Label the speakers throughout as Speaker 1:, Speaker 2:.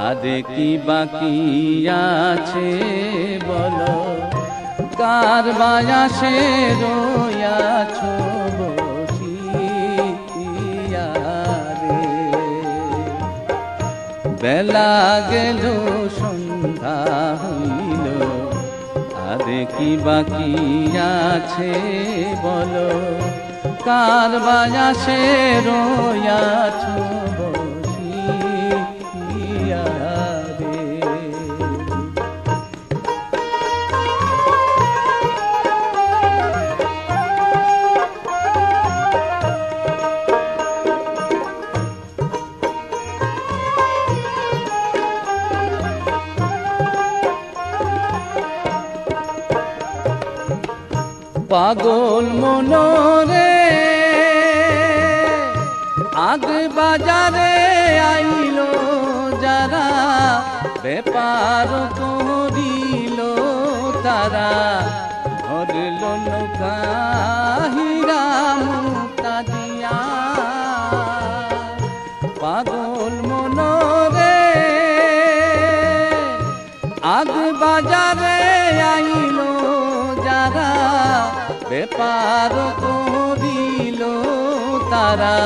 Speaker 1: আদে কি বাকি আছে বলো, কার বায়াসে রয়াছ বসিয়া রে। বেলা গেল সন্ধ্যা হইল, আদে কি বাকি আছে বলো, কার বায়াসে রয়াছ বসিয়া রে। পাগল মনরে আগ বাজারে আইল যারা, ব্যাপার করিল তারা, ধরল নৌকা হীরা মুক্তা দিয়া। পাগল মনরে আগ বাজারে আইল যারা, ব্যাপার করিল তারা,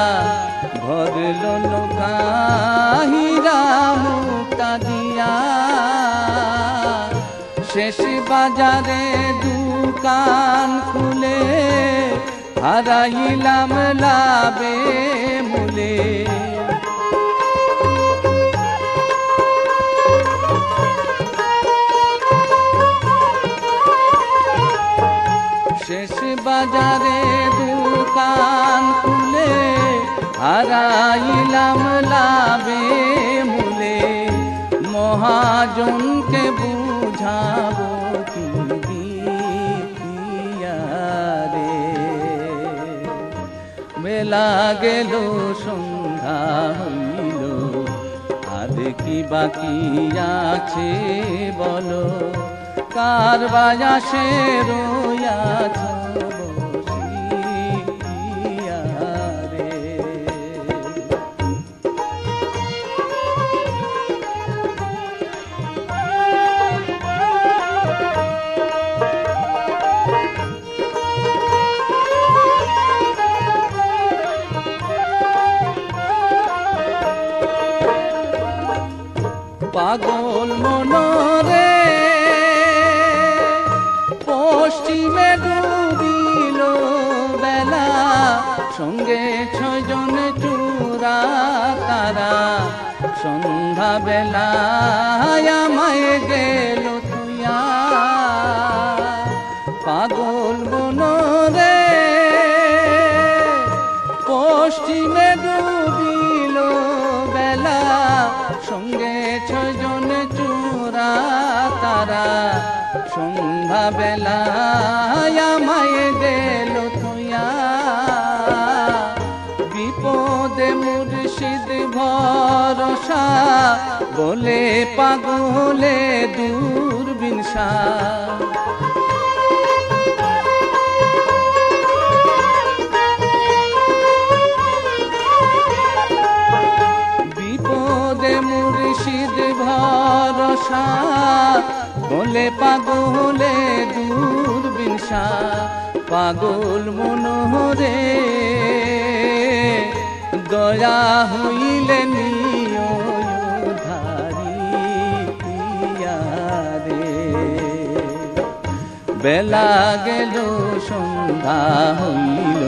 Speaker 1: ভরল নৌকা হীরা মুক্তা দিয়া। শেষ বাজারে দোকান খুলে, হারাইলাম লাভে মূলে। শেষ বাজারে দোকান খুলে, হারাইলাম লাভে মূলে। মহাজনকে বুঝাবো কি দিয়া রে। বেলা গেল সন্ধ্যা হইল, আদে কি বাকি আছে বলো, কার বায়াসে রয়াছ বসিয়া রে। পাগল মনরে পশ্চিমে ডুবিল বেলা, সঙ্গে ছয়জন চূড়া তারা, সন্ধ্যা বেলায় আমায় গেল তুইয়া। পাগল মনরে পশ্চিমে ডুবিল বেলা, সঙ্গে ছয়জন চূড়া তারা, সন্ধ্যা বেলায় আমায় গেল তুইয়া। বিপদে মুর্শিদ ভরসা, বলে পাগলে দূরবীন শাহ। বিপদে মুর্শিদ ভরসা, বলে পাগলে দূরবীন শাহ। পাগল মনোহরে দয়া হইলে নিয় ধারিয়া রে। বেলা গেল সন্ধ্যা হইল,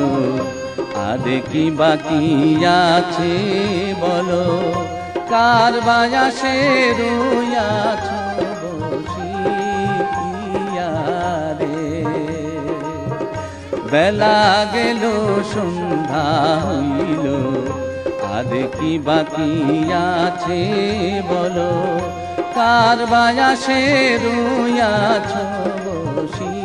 Speaker 1: আদে কি বাকি আছে বলো, কার বায়াসে রয়াছ বসিয়া রে। বেলা গেল সন্ধ্যা হইল, আদে কি বাকি আছে বলো, কার বায়াসে রয়াছ বসিয়া।